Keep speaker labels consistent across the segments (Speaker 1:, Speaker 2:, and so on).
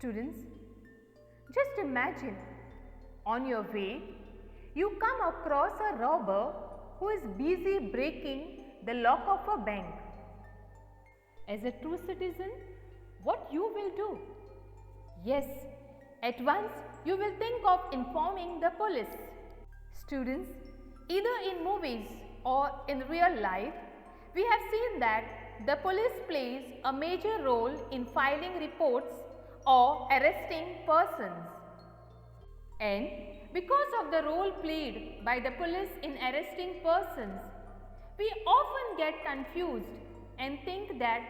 Speaker 1: Students, just imagine, on your way, you come across a robber who is busy breaking the lock of a bank. As a true citizen, what you will do? Yes, at once you will think of informing the police. Students, either in movies or in real life, we have seen that the police plays a major role in filing reports or arresting persons. And because of the role played by the police in arresting persons, we often get confused and think that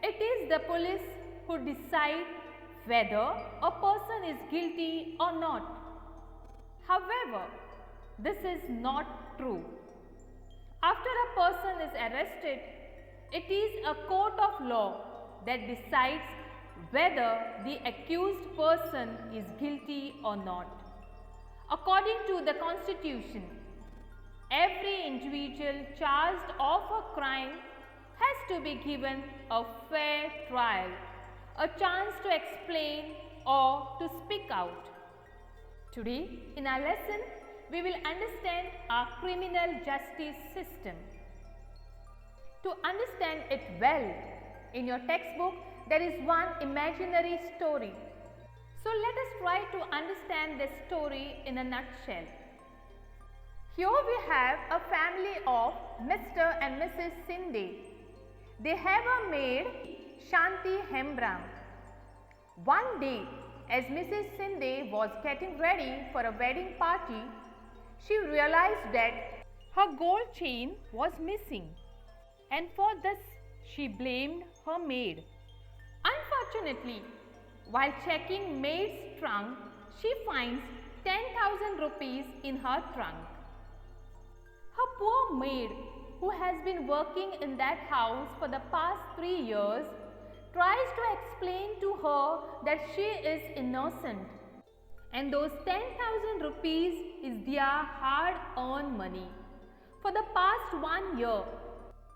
Speaker 1: it is the police who decide whether a person is guilty or not. However, this is not true. After a person is arrested, it is a court of law that decides whether the accused person is guilty or not. According to the Constitution, every individual charged of a crime has to be given a fair trial, a chance to explain or to speak out. Today, in our lesson, we will understand our criminal justice system. To understand it well, in your textbook, there is one imaginary story. So let us try to understand this story in a nutshell. Here we have a family of Mr. and Mrs. Sinde. They have a maid, Shanti Hembram. One day, as Mrs. Sinde was getting ready for a wedding party, she realized that her gold chain was missing, and for this she blamed her maid. Unfortunately, while checking maid's trunk, she finds 10,000 rupees in her trunk. Her poor maid, who has been working in that house for the past 3 years, tries to explain to her that she is innocent and those 10,000 rupees is their hard-earned money. For the past 1 year,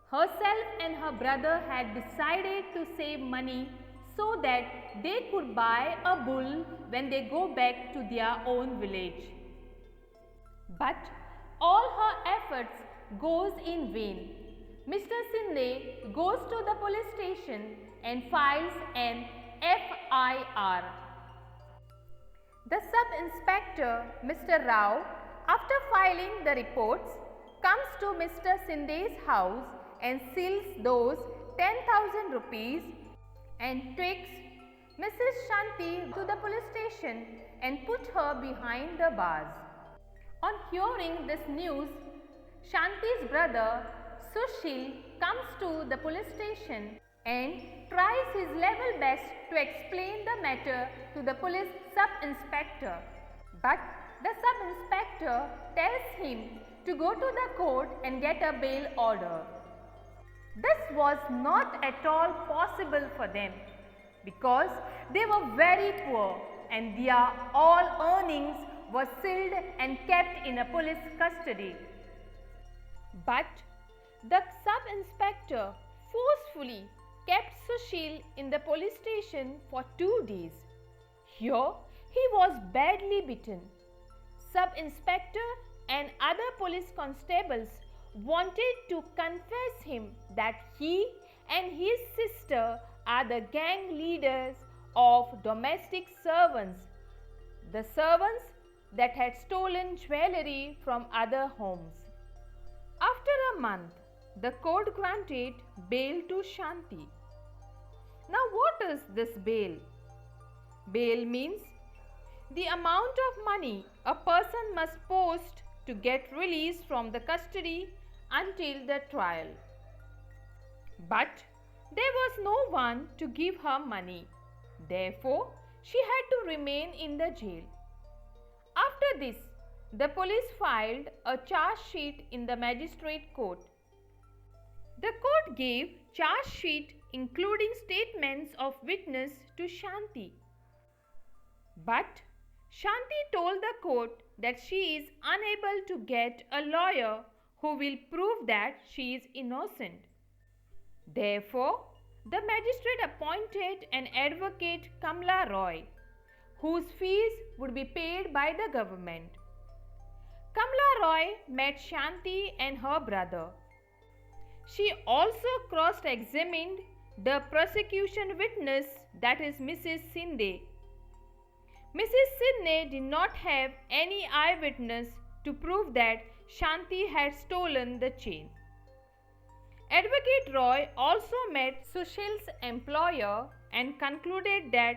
Speaker 1: herself and her brother had decided to save money so that they could buy a bull when they go back to their own village. But all her efforts goes in vain. Mr. Sinde goes to the police station and files an FIR. The sub-inspector, Mr. Rao, after filing the reports, comes to Mr. Sinde's house and seals those 10,000 rupees and takes Mrs. Shanti to the police station and put her behind the bars. On hearing this news, Shanti's brother Sushil comes to the police station and tries his level best to explain the matter to the police sub-inspector. But the sub-inspector tells him to go to the court and get a bail order. This was not at all possible for them because they were very poor and their all earnings were sealed and kept in a police custody. But the sub-inspector forcefully kept Sushil in the police station for 2 days. Here he was badly beaten. Sub-inspector and other police constables wanted to confess him that he and his sister are the gang leaders of domestic servants, the servants that had stolen jewelry from other homes. After a month, the court granted bail to Shanti. Now what is this bail? Bail means the amount of money a person must post to get release from the custody until the trial. But there was no one to give her money. Therefore, she had to remain in the jail. After this, the police filed a charge sheet in the magistrate court. The court gave charge sheet including statements of witness to Shanti. But Shanti told the court that she is unable to get a lawyer who will prove that she is innocent. Therefore, the magistrate appointed an advocate, Kamla Roy, whose fees would be paid by the government. Kamala Roy met Shanti and her brother. She also cross-examined the prosecution witness, that is Mrs. Sinde. Mrs. Sinde did not have any eyewitness to prove that Shanti had stolen the chain. Advocate Roy also met Sushil's employer and concluded that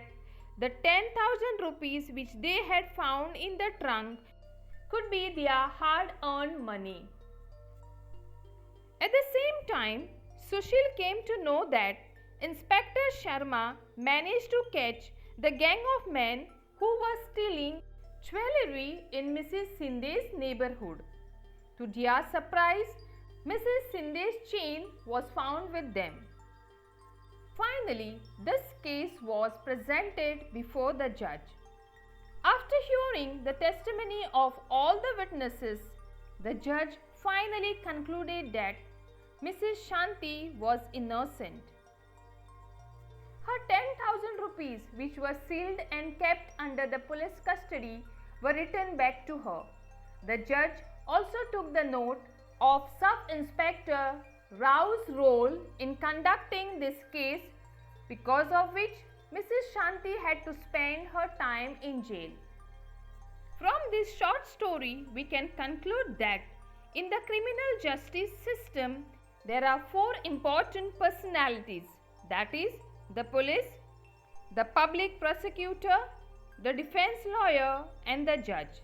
Speaker 1: the 10,000 rupees which they had found in the trunk could be their hard-earned money. At the same time, Sushil came to know that Inspector Sharma managed to catch the gang of men who were stealing jewellery in Mrs. Sinde's neighbourhood. To their surprise, Mrs. Sinde's chain was found with them. Finally, this case was presented before the judge. After hearing the testimony of all the witnesses, the judge finally concluded that Mrs. Shanti was innocent. Her 10,000 rupees, which were sealed and kept under the police custody, were returned back to her. The judge also took the note of Sub-Inspector Rao's role in conducting this case, because of which Mrs. Shanti had to spend her time in jail. From this short story, we can conclude that in the criminal justice system, there are four important personalities, that is, the police, the public prosecutor, the defense lawyer, and the judge.